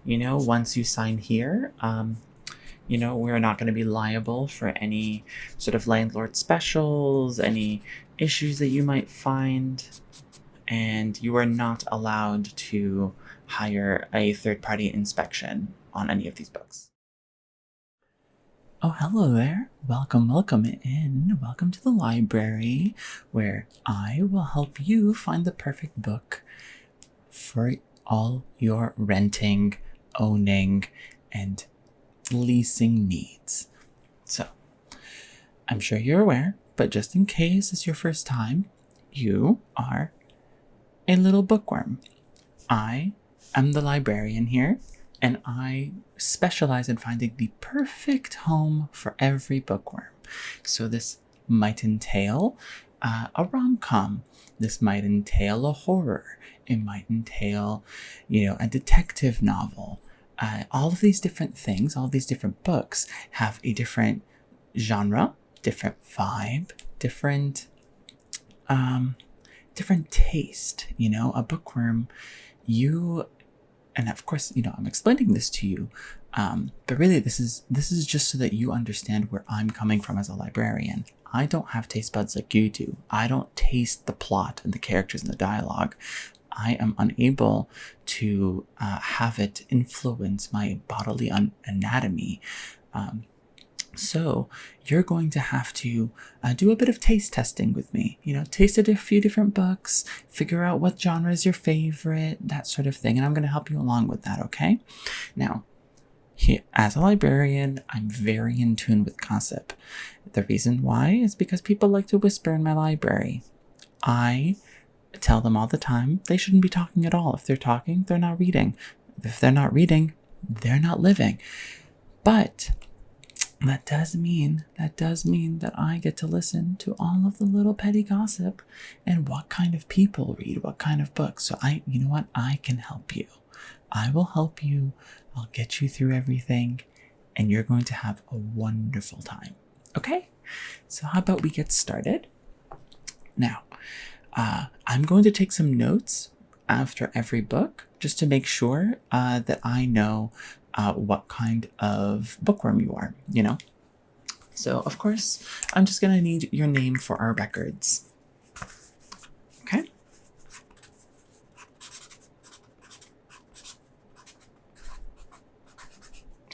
once you sign here, we're not going to be liable for any sort of landlord specials, any issues that you might find, and you are not allowed to hire a third-party inspection on any of these books. Oh, hello there. Welcome in. Welcome to the library, where I will help you find the perfect book for all your renting, owning, and leasing needs. So, I'm sure you're aware, but just in case it's your first time, you are a little bookworm. I am the librarian here, and I specialize in finding the perfect home for every bookworm. So this might entail a rom-com. This might entail a horror. It might entail, a detective novel. All of these different things, all of these different books have a different genre, different vibe, different taste. A bookworm, and of course, I'm explaining this to you, but really this is just so that you understand where I'm coming from as a librarian. I don't have taste buds like you do. I don't taste the plot and the characters and the dialogue. I am unable to have it influence my bodily anatomy. So you're going to have to do a bit of taste testing with me. Taste a few different books, figure out what genre is your favorite, that sort of thing. And I'm going to help you along with that, okay? Now, as a librarian, I'm very in tune with gossip. The reason why is because people like to whisper in my library. I tell them all the time they shouldn't be talking at all. If they're talking, they're not reading. If they're not reading, they're not living. But that does mean that I get to listen to all of the little petty gossip and what kind of people read what kind of books. So I can help you. I will help you. I'll get you through everything, and you're going to have a wonderful time. Okay? So how about we get started? Now, I'm going to take some notes after every book just to make sure that I know what kind of bookworm you are, So, of course, I'm just going to need your name for our records. Okay?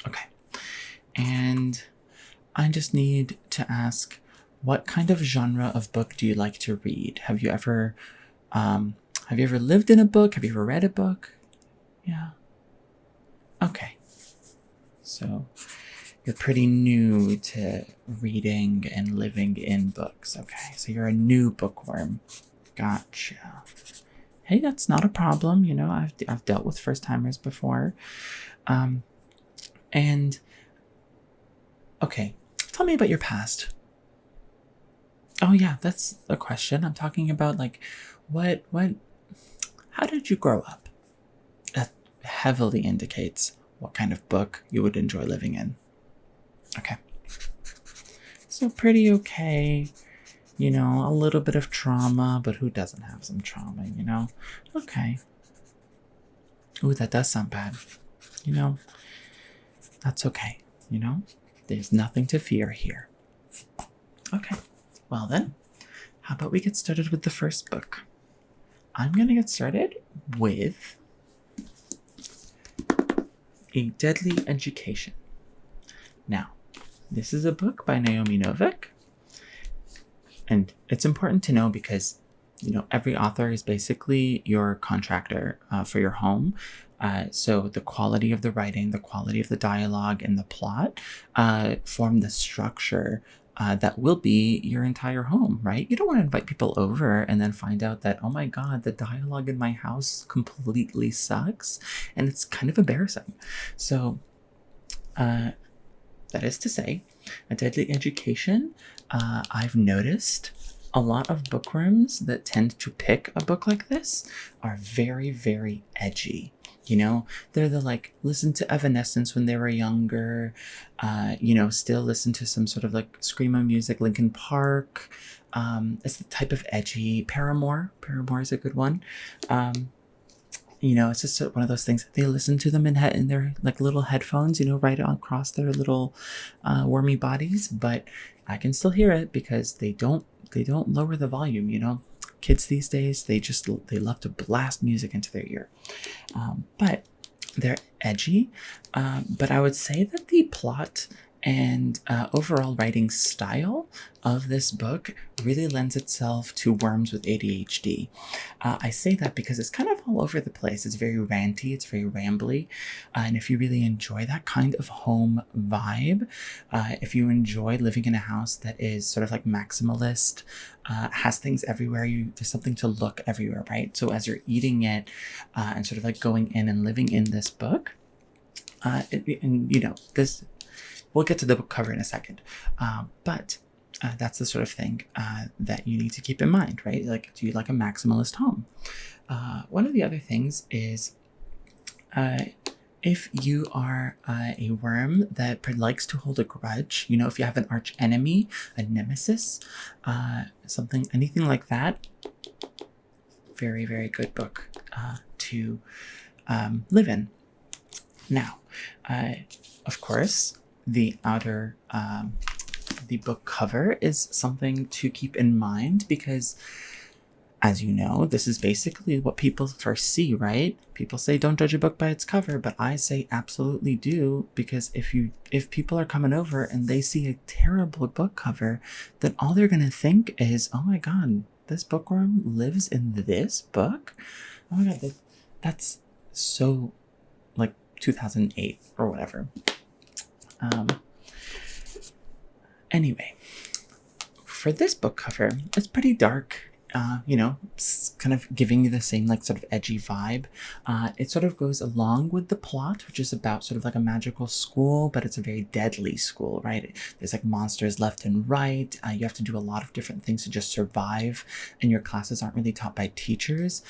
Okay. And I just need to ask, what kind of genre of book do you like to read? Have you ever lived in a book? Have you ever read a book? Yeah. Okay. So you're pretty new to reading and living in books. Okay. So you're a new bookworm. Gotcha. Hey, that's not a problem. I've dealt with first timers before. And okay, tell me about your past. Oh yeah, that's a question. I'm talking about how did you grow up? That heavily indicates what kind of book you would enjoy living in. Okay. So pretty okay. A little bit of trauma, but who doesn't have some trauma, Okay. Ooh, that does sound bad. That's okay. There's nothing to fear here. Okay. Well then, how about we get started with the first book? I'm going to get started with A Deadly Education. Now, this is a book by Naomi Novik. And it's important to know because, every author is basically your contractor for your home. So the quality of the writing, the quality of the dialogue, and the plot form the structure that will be your entire home, right? You don't want to invite people over and then find out that, oh my God, the dialogue in my house completely sucks. And it's kind of embarrassing. So that is to say, A Deadly Education, I've noticed a lot of bookworms that tend to pick a book like this are very, very edgy. They're the listen to Evanescence when they were younger, still listen to some sort of screamo music, Linkin Park. It's the type of edgy Paramore. Paramore is a good one. it's just one of those things. They listen to them in their like little headphones, right across their little wormy bodies. But I can still hear it because they don't lower the volume. Kids these days, they love to blast music into their ear. But they're edgy. But I would say that the plot and overall writing style of this book really lends itself to worms with ADHD. I say that because it's kind of all over the place. It's very ranty, it's very rambly. And if you really enjoy that kind of home vibe, if you enjoy living in a house that is sort of like maximalist, has things everywhere, there's something to look everywhere, right? So as you're eating it and sort of like going in and living in this book, this, we'll get to the book cover in a second, but that's the sort of thing that you need to keep in mind, right? Like, do you like a maximalist home? One of the other things is if you are a worm that likes to hold a grudge, if you have an arch enemy, a nemesis, anything like that, very, very good book to live in. Now, of course, the book cover is something to keep in mind because, as you know, this is basically what people first see, right? People say don't judge a book by its cover, but I say absolutely do, because if people are coming over and they see a terrible book cover, then all they're going to think is, oh my god, this bookworm lives in this book? Oh my god, that's so like 2008 or whatever. Anyway, for this book cover, it's pretty dark. It's kind of giving you the same like sort of edgy vibe. It sort of goes along with the plot, which is about sort of like a magical school, but it's a very deadly school, right? There's like monsters left and right. You have to do a lot of different things to just survive, and your classes aren't really taught by teachers.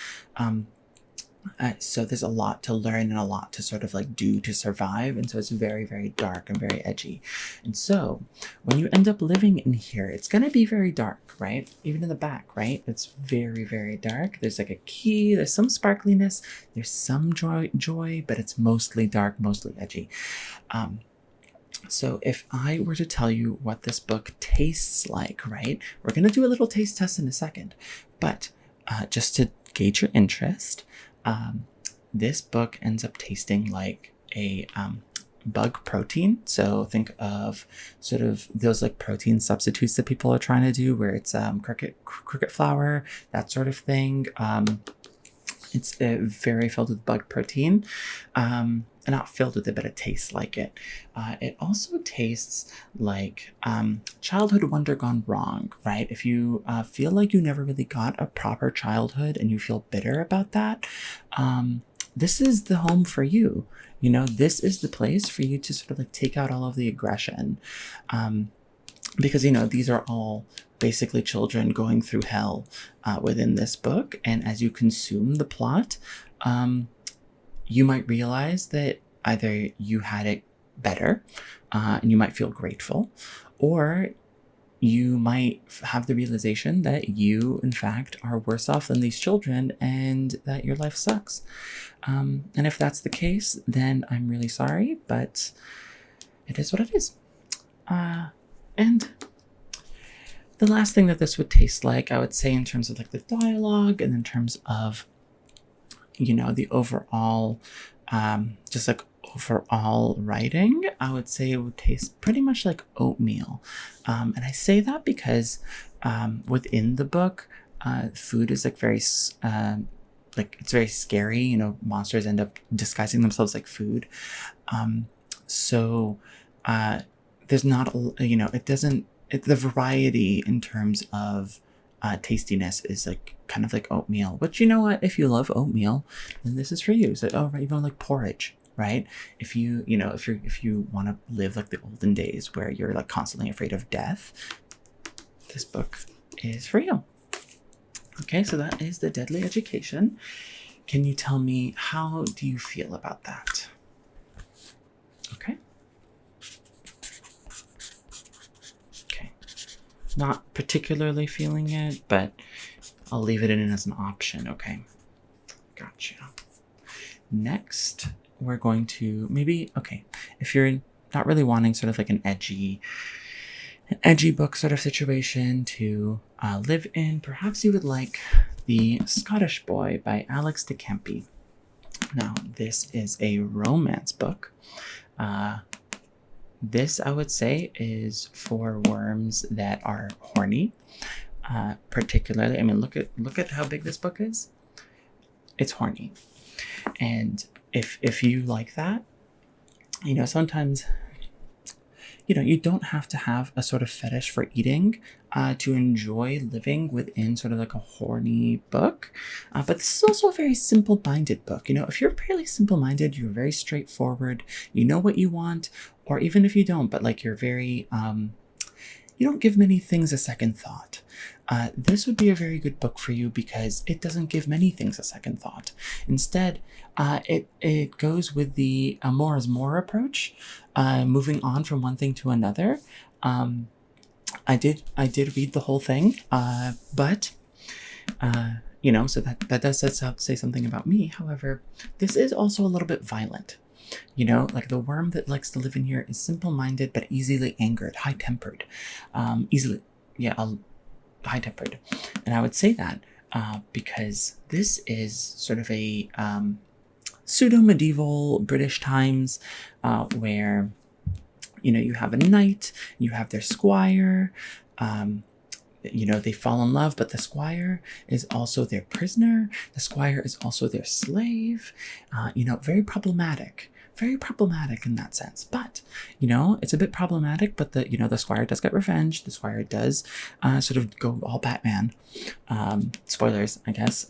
So there's a lot to learn and a lot to sort of like do to survive. And so it's very, very dark and very edgy. And so when you end up living in here, it's going to be very dark, right? Even in the back, right? It's very, very dark. There's like a key, there's some sparkliness, there's some joy, but it's mostly dark, mostly edgy. So if I were to tell you what this book tastes like, right? We're going to do a little taste test in a second, but just to gauge your interest, this book ends up tasting like a bug protein. So think of sort of those like protein substitutes that people are trying to do, where it's cricket flour, that sort of thing. It's very filled with bug protein. Not filled with it, but it tastes like it. It also tastes like childhood wonder gone wrong, right? If you feel like you never really got a proper childhood and you feel bitter about that, this is the home for you. This is the place for you to sort of like take out all of the aggression. Because, these are all basically children going through hell within this book. And as you consume the plot, you might realize that either you had it better and you might feel grateful, or you might have the realization that you, in fact, are worse off than these children and that your life sucks. And if that's the case, then I'm really sorry, but it is what it is. And the last thing that this would taste like, I would say, in terms of like the dialogue and in terms of, the overall, just like overall writing, I would say it would taste pretty much like oatmeal. And I say that because within the book, food is like very, it's very scary. Monsters end up disguising themselves like food. So there's not, the variety in terms of tastiness is like kind of like oatmeal, which, if you love oatmeal, then this is for you. So, right, you don't like porridge, right? If you want to live like the olden days where you're like constantly afraid of death, this book is for you. Okay, so that is The Deadly Education. Can you tell me, how do you feel about that? Okay. Not particularly feeling it, but I'll leave it in as an option, okay? Gotcha. next, we're going to maybe, okay, if you're not really wanting sort of like an edgy book sort of situation to live in, perhaps you would like The Scottish Boy by Alex de Campi. Now, this is a romance book. This, I would say, is for worms that are horny. Particularly, I mean, look at how big this book is. It's horny, and if you like that, sometimes, you don't have to have a sort of fetish for eating to enjoy living within sort of like a horny book. But this is also a very simple-minded book. If you're fairly simple-minded, you're very straightforward, you know what you want, or even if you don't, but like you're very, you don't give many things a second thought. This would be a very good book for you because it doesn't give many things a second thought. Instead, it goes with the more is more approach, moving on from one thing to another. I did read the whole thing, but so that does say something about me. However, this is also a little bit violent. Like the worm that likes to live in here is simple-minded but easily angered, high-tempered, high-tempered. And I would say that because this is sort of a pseudo-medieval British times where, you have a knight, you have their squire, they fall in love, but the squire is also their prisoner. The squire is also their slave. Very problematic. Very problematic in that sense. But, it's a bit problematic, but the squire does get revenge. The squire does sort of go all Batman. Spoilers, I guess.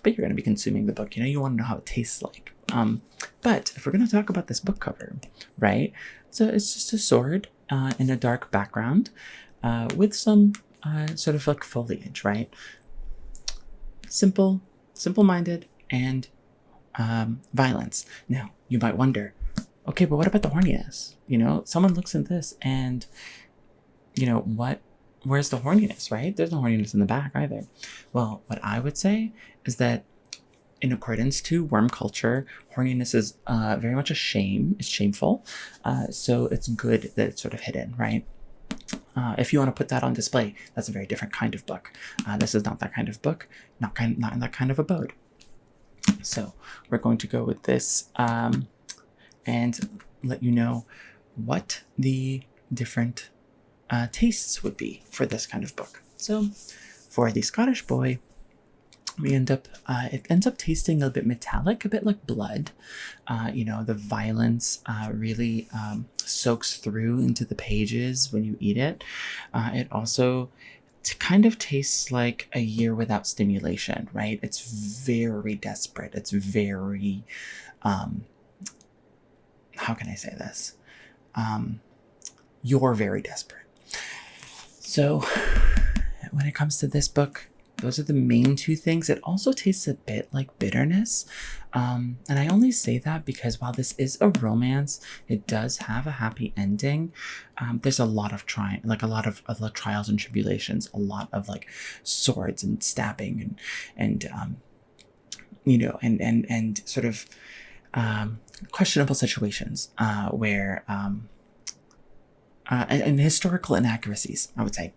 But you're going to be consuming the book. You want to know how it tastes like. But if we're going to talk about this book cover, right? So it's just a sword in a dark background with some sort of like foliage, right? Simple-minded, and violence. Now, you might wonder, okay, but what about the horniness? Someone looks at this and, where's the horniness, right? There's no horniness in the back either. Well, what I would say is that in accordance to worm culture, horniness is very much a shame. It's shameful. So it's good that it's sort of hidden, right? If you want to put that on display, that's a very different kind of book. This is not that kind of book, not in that kind of abode. So we're going to go with this and let you know what the different tastes would be for this kind of book. So for The Scottish Boy, we it ends up tasting a bit metallic, a bit like blood. The violence really soaks through into the pages when you eat it. It also kind of tastes like a year without stimulation, right? It's very desperate. It's very, how can I say this? You're very desperate. So when it comes to this book, those are the main two things. It also tastes a bit like bitterness. And I only say that because while this is a romance, it does have a happy ending. There's a lot of trials and tribulations, a lot of like swords and stabbing and sort of questionable situations where and historical inaccuracies, I would say.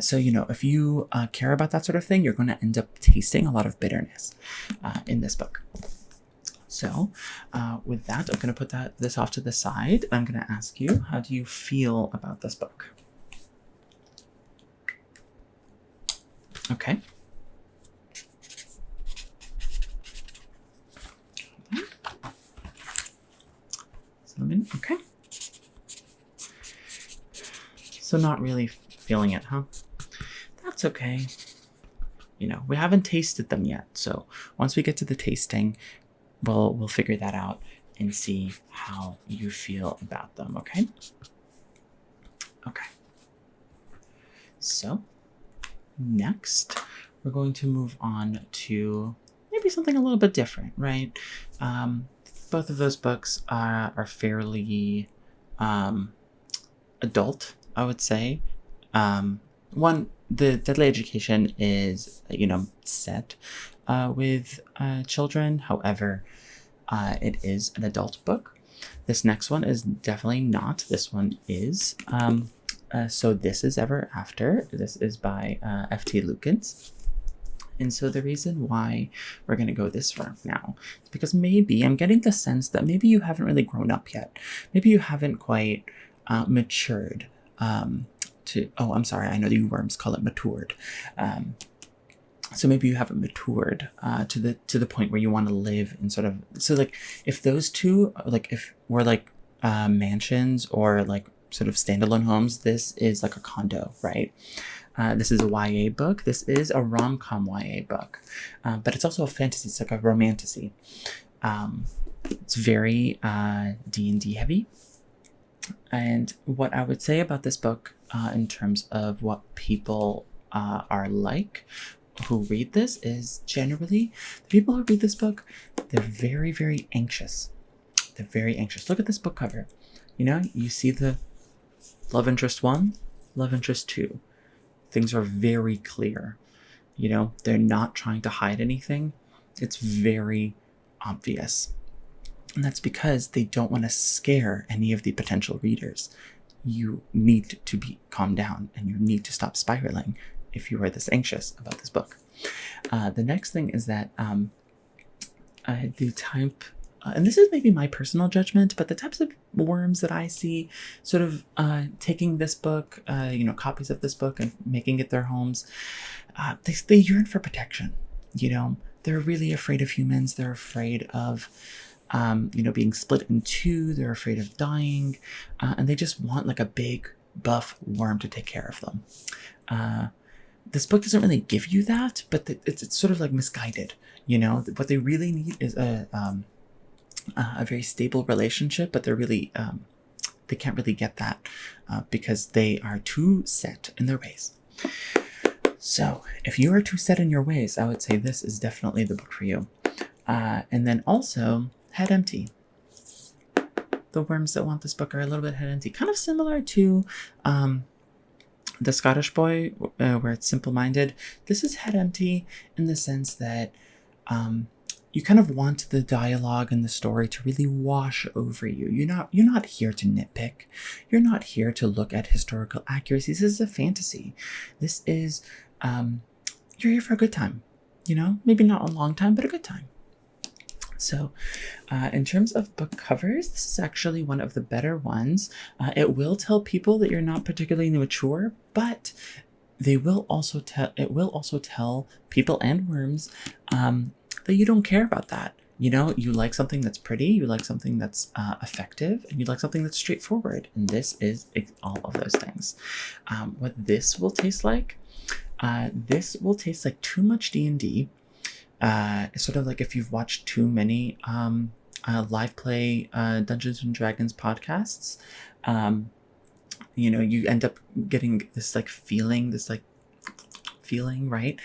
So, if you care about that sort of thing, you're going to end up tasting a lot of bitterness in this book. So, with that, I'm going to put this off to the side. I'm going to ask you, how do you feel about this book? Okay. Okay. So not really feeling it, huh? That's okay. We haven't tasted them yet. So once we get to the tasting, we'll figure that out and see how you feel about them, okay? Okay. So next, we're going to move on to maybe something a little bit different, right? Both of those books are fairly adult, I would say. One, the Deadly Education is, set with children. However, it is an adult book. This next one is definitely not. This one is. So this is Everafter. This is by F.T. Lukens. And so the reason why we're going to go this far now is because maybe I'm getting the sense that maybe you haven't really grown up yet. Maybe you haven't quite matured oh, I'm sorry. I know the worms call it matured. So maybe you haven't matured to the point where you want to live in sort of, so like if those two, like if we're like mansions or like sort of standalone homes, this is like a condo, right? This is a YA book. This is a rom-com YA book, but it's also a fantasy. It's like a romantasy. It's very D&D heavy. And what I would say about this book in terms of what people are like who read this is generally the people who read this book, they're very, very anxious. They're very anxious. Look at this book cover. You know, you see the love interest 1, love interest 2. Things are very clear. You know, they're not trying to hide anything. It's very obvious. And that's because they don't want to scare any of the potential readers. You need to be calm down and you need to stop spiraling if you are this anxious about this book. The next thing is that the type, and this is maybe my personal judgment, but the types of worms that I see sort of taking this book, copies of this book and making it their homes, they yearn for protection. You know, they're really afraid of humans. They're afraid of being split in two. They're afraid of dying, and they just want like a big buff worm to take care of them. This book doesn't really give you that, but it's sort of like misguided. You know, what they really need is a very stable relationship, but they're really they can't really get that because they are too set in their ways. So if you are too set in your ways, I would say this is definitely the book for you. And then also head empty. The worms that want this book are a little bit head empty, kind of similar to The Scottish Boy, where it's simple-minded. This is head empty in the sense that you kind of want the dialogue and the story to really wash over you. You're not here to nitpick. You're not here to look at historical accuracies. This is a fantasy. This is you're here for a good time. You know, maybe not a long time, but a good time. So in terms of book covers, this is actually one of the better ones. It will tell people that you're not particularly mature, but it will also tell people and worms that you don't care about that. You know, you like something that's pretty, you like something that's effective, and you like something that's straightforward. And this is all of those things. What this will taste like too much D&D. It's sort of like if you've watched too many live play Dungeons and Dragons podcasts, you end up getting this feeling, right?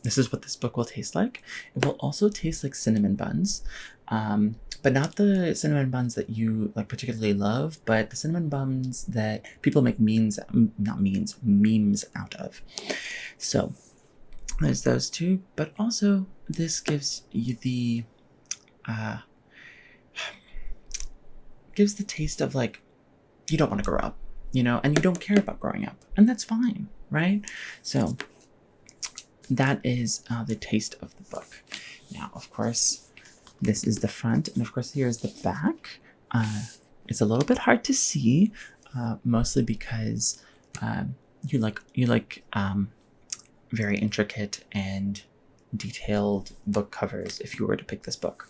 This is what this book will taste like. It will also taste like cinnamon buns, but not the cinnamon buns that you particularly love, but the cinnamon buns that people make memes out of. So there's those two, but also this gives you the taste of you don't want to grow up, and you don't care about growing up, and that's fine, right? So that is the taste of the book. Now, of course, this is the front, and of course here's the back. It's a little bit hard to see, mostly because you like very intricate and detailed book covers if you were to pick this book.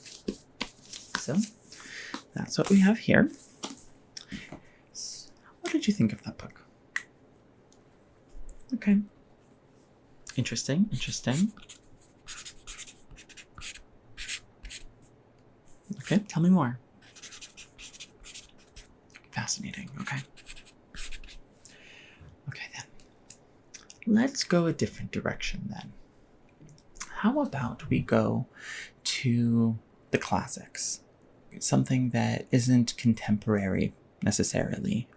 So that's what we have here. So, what did you think of that book? Okay. Interesting. Okay, tell me more. Fascinating. Okay then. Let's go a different direction then. How about we go to the classics? Something that isn't contemporary necessarily,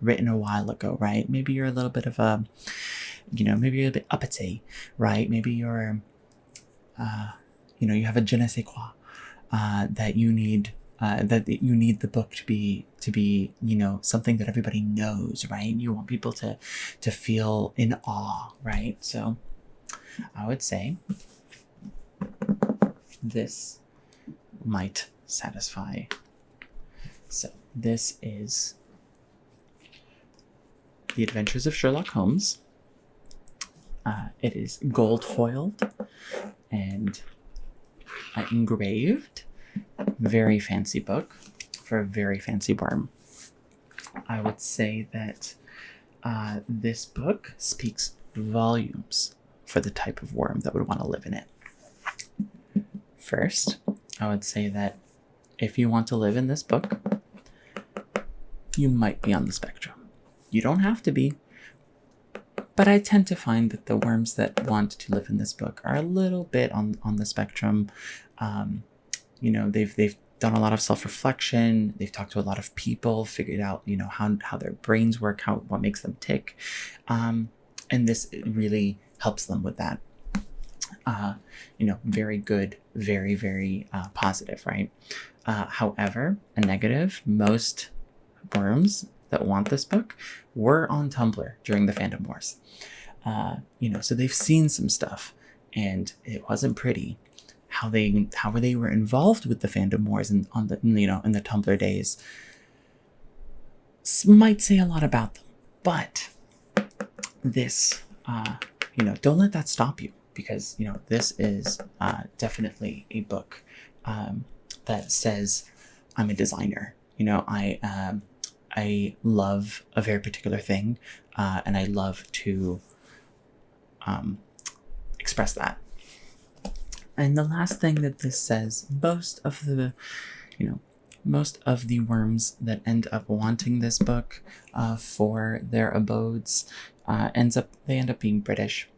written a while ago, right? Maybe you're a little bit of a, maybe you're a bit uppity, right? Maybe you're, you have a je ne sais quoi. that you need the book to be something that everybody knows, right? You want people to feel in awe, right? So I would say this might satisfy. So this is The Adventures of Sherlock Holmes. It is gold foiled and engraved. Very fancy book for a very fancy worm. I would say that this book speaks volumes for the type of worm that would want to live in it. First, I would say that if you want to live in this book, you might be on the spectrum. You don't have to be, but I tend to find that the worms that want to live in this book are a little bit on the spectrum. They've done a lot of self-reflection. They've talked to a lot of people, figured out, how their brains work, what makes them tick. And this really helps them with that. Very good, very, very positive, right? However, a negative, most worms that want this book were on Tumblr during the fandom wars. So they've seen some stuff and it wasn't pretty. How they were involved with the fandom wars in the Tumblr days might say a lot about them. But this, don't let that stop you, because this is definitely a book that says I'm a designer. I love a very particular thing, and I love to express that. And the last thing that this says, most of the worms that end up wanting this book for their abodes end up being British.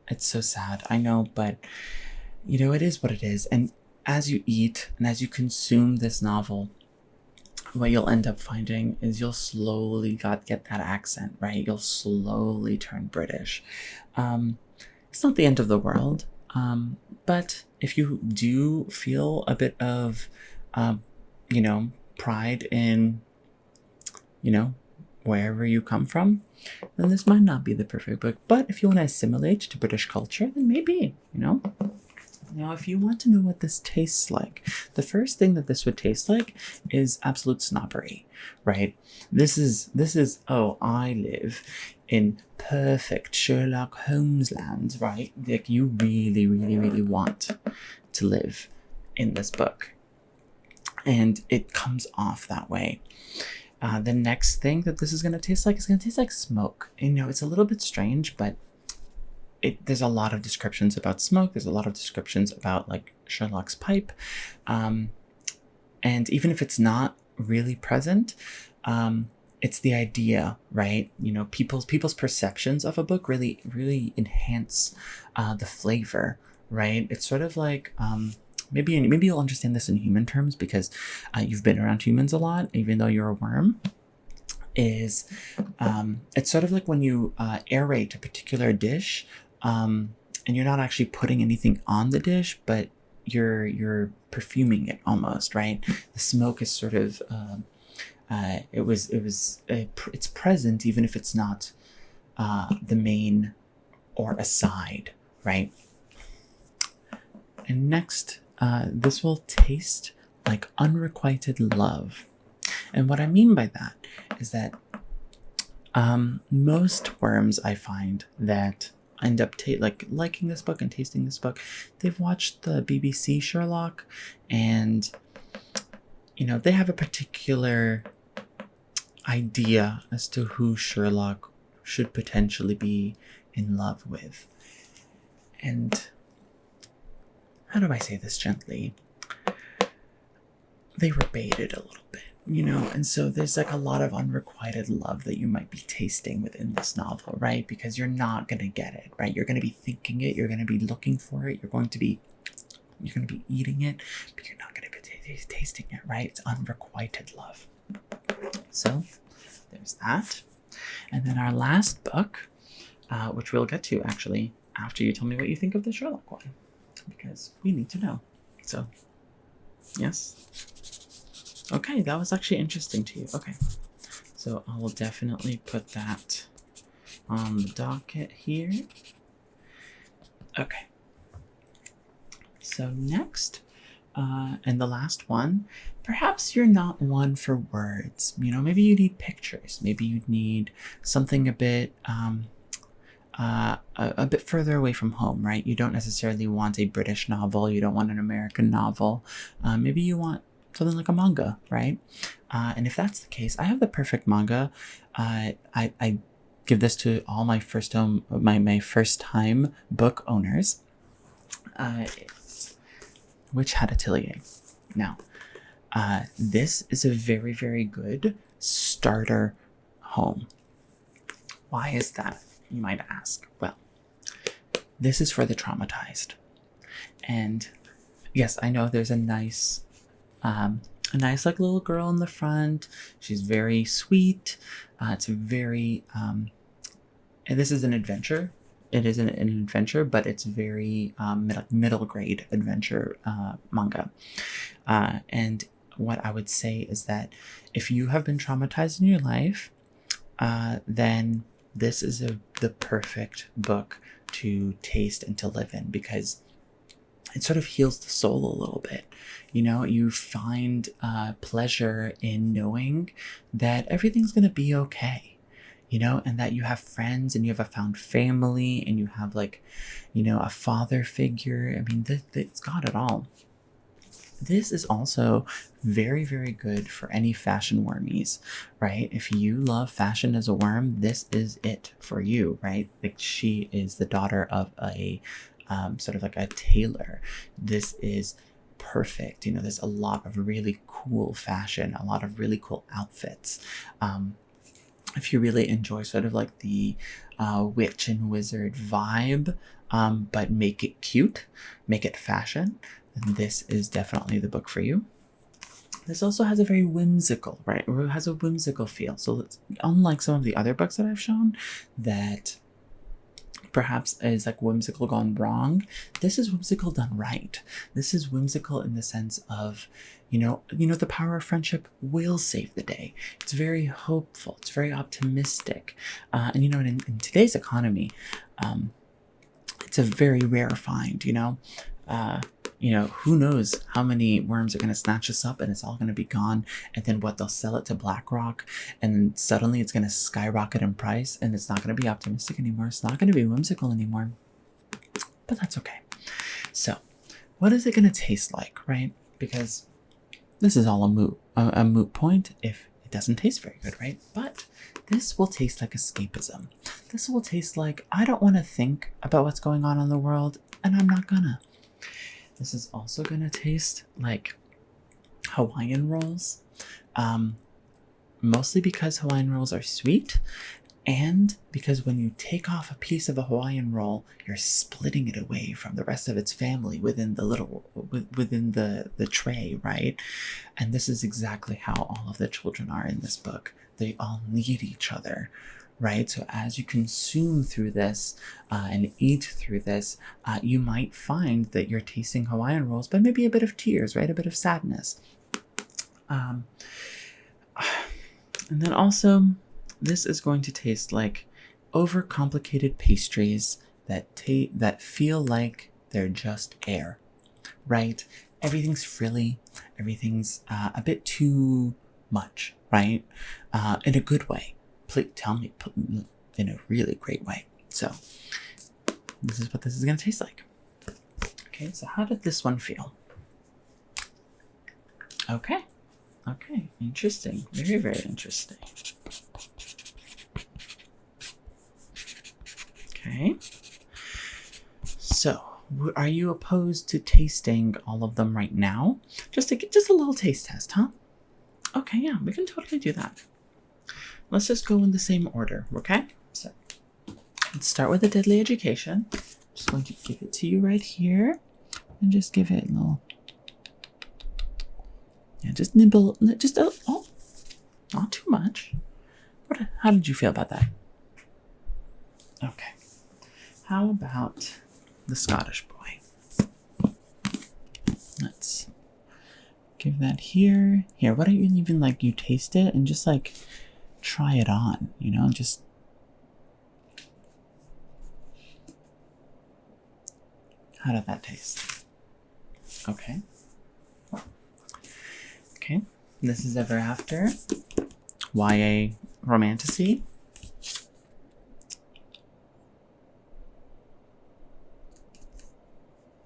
It's so sad, I know, but it is what it is. And as you eat and as you consume this novel, what you'll end up finding is you'll slowly get that accent, right? You'll slowly turn British. It's not the end of the world. But if you do feel a bit of, pride in, wherever you come from, then this might not be the perfect book. But if you want to assimilate to British culture, then maybe, Now, if you want to know what this tastes like, the first thing that this would taste like is absolute snobbery, right? This is, I live in perfect Sherlock Holmes land, right? Like, you really, really, really want to live in this book. And it comes off that way. The next thing that this is going to taste like is going to taste like smoke. It's a little bit strange, but there's a lot of descriptions about smoke. There's a lot of descriptions about like Sherlock's pipe. And even if it's not really present, it's the idea, right? People's perceptions of a book really, really enhance the flavor, right? It's sort of like, maybe you'll understand this in human terms because you've been around humans a lot, even though you're a worm. It's sort of like when you aerate a particular dish, and you're not actually putting anything on the dish, but you're perfuming it almost, right? The smoke is sort of it's present even if it's not the main or a side, right? And next, this will taste like unrequited love. And what I mean by that is that most worms I find that end up liking this book and tasting this book, they've watched the BBC Sherlock, and they have a particular idea as to who Sherlock should potentially be in love with. And how do I say this gently? They were baited a little bit, and so there's like a lot of unrequited love that you might be tasting within this novel, right? Because you're not going to get it, right? You're going to be thinking it, you're going to be looking for it, you're going to be eating it, but you're not going to be tasting it, right? It's unrequited love. So there's that. And then our last book, which we'll get to actually after you tell me what you think of the Sherlock one, because we need to know. So Yes? Okay, that was actually interesting to you. Okay. So I will definitely put that on the docket here. Okay. So next, and the last one, perhaps you're not one for words. Maybe you need pictures. Maybe you need something a bit a bit further away from home, right? You don't necessarily want a British novel. You don't want an American novel. Maybe you want something like a manga, right? And if that's the case, I have the perfect manga. I give this to all my my first time book owners. Which Hat Atelier. Now, this is a very, very good starter home. Why is that, you might ask? Well, this is for the traumatized. And yes, I know there's a nice like little girl in the front. She's very sweet. It's a very, and this is an adventure. It is an adventure, but it's very middle grade adventure manga. And what I would say is that if you have been traumatized in your life, then this is the perfect book to taste and to live in, because it sort of heals the soul a little bit. You find pleasure in knowing that everything's going to be okay. And that you have friends and you have a found family and you have a father figure. I mean, it's got it all. This is also very, very good for any fashion wormies, right? If you love fashion as a worm, this is it for you, right? Like, she is the daughter of a sort of like a tailor. This is perfect. There's a lot of really cool fashion, a lot of really cool outfits. If you really enjoy sort of like the witch and wizard vibe, but make it cute, make it fashion, then this is definitely the book for you. This also has a very whimsical, right? Or it has a whimsical feel. So it's, unlike some of the other books that I've shown that perhaps is like whimsical gone wrong, this is whimsical done right. This is whimsical in the sense of, the power of friendship will save the day. It's very hopeful. It's very optimistic. And in today's economy, it's a very rare find, who knows how many worms are going to snatch us up and it's all going to be gone. And then they'll sell it to BlackRock and suddenly it's going to skyrocket in price and it's not going to be optimistic anymore. It's not going to be whimsical anymore. But that's okay. So what is it going to taste like, right? Because this is all a moot point if it doesn't taste very good, right? But this will taste like escapism. This will taste like, I don't want to think about what's going on in the world, and I'm not gonna. This is also gonna taste like Hawaiian rolls, mostly because Hawaiian rolls are sweet, and because when you take off a piece of a Hawaiian roll, you're splitting it away from the rest of its family within the tray, right? And this is exactly how all of the children are in this book. They all need each other, right? So as you consume through this and eat through this, you might find that you're tasting Hawaiian rolls, but maybe a bit of tears, right? A bit of sadness. And then also, this is going to taste like overcomplicated pastries that feel like they're just air, right? Everything's frilly, everything's a bit too much, right? In a good way. Please tell me, in a really great way. So this is what this is going to taste like. Okay, so how did this one feel? Okay, interesting. Very, very interesting. Okay. So, are you opposed to tasting all of them right now? Just a little taste test, huh? Okay, yeah, we can totally do that. Let's just go in the same order, okay? So, let's start with the Deadly Education. I'm just going to give it to you right here. And just give it a little... Yeah, just nibble... Oh, not too much. How did you feel about that? Okay. How about the Scottish boy? Let's give that here. Here, why don't you even you taste it and just try it on, just. How did that taste? Okay. Okay. This is Everafter. YA romantasy.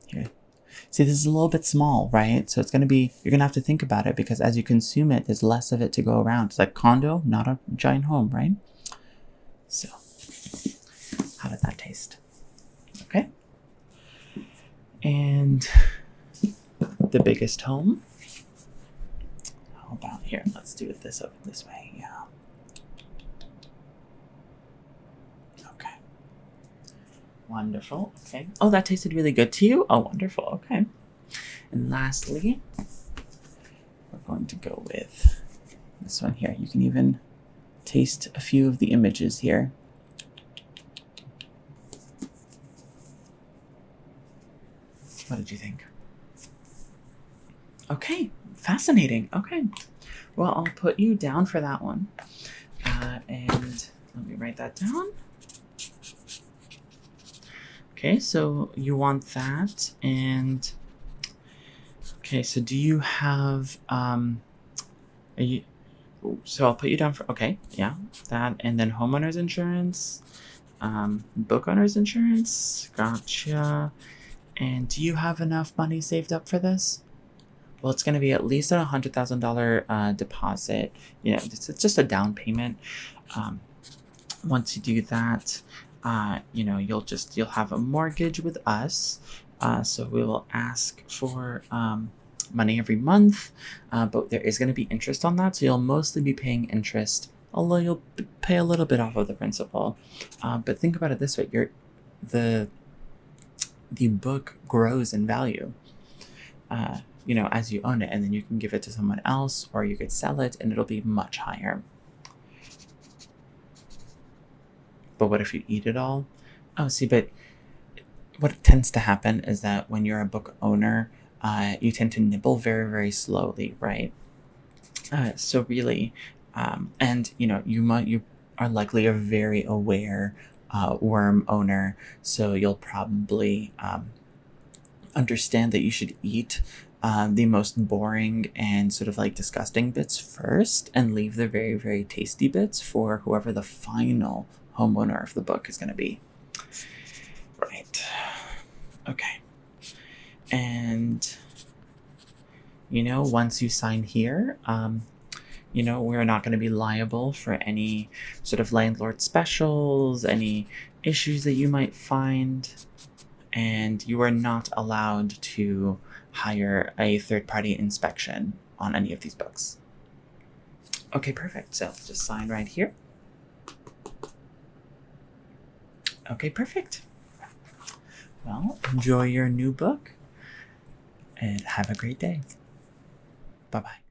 Here. See, this is a little bit small, right? So it's going to be, you're going to have to think about it because as you consume it, there's less of it to go around. It's like condo, not a giant home, right? So, how did that taste? Okay. And the biggest home. How about here? Let's do it this way. Yeah. Okay. Wonderful. Okay. Oh, that tasted really good to you? Oh, wonderful. Okay. And lastly, we're going to go with this one here. You can even taste a few of the images here. What did you think? Okay, fascinating. Okay, well, I'll put you down for that one. And let me write that down. Okay, so you want that. And okay, so do you have, so I'll put you down for, okay, yeah, that. And then homeowner's insurance, book owner's insurance. Gotcha. And do you have enough money saved up for this? Well, it's going to be at least a $100,000 deposit. It's just a down payment. Once you do that, you'll have a mortgage with us. So we will ask for money every month, but there is going to be interest on that. So you'll mostly be paying interest, although you'll pay a little bit off of the principal. But think about it this way: the book grows in value, as you own it, and then you can give it to someone else or you could sell it and it'll be much higher. But what if you eat it all? Oh, see, but what tends to happen is that when you're a book owner, you tend to nibble very, very slowly, right? So really, and you are likely a very aware worm owner, so you'll probably understand that you should eat the most boring and sort of disgusting bits first and leave the very, very tasty bits for whoever the final homeowner of the book is going to be. Right. Okay. And, once you sign here, we're not going to be liable for any sort of landlord specials, any issues that you might find, and you are not allowed to hire a third-party inspection on any of these books. Okay, perfect. So just sign right here. Okay, perfect. Well, enjoy your new book and have a great day. Bye-bye.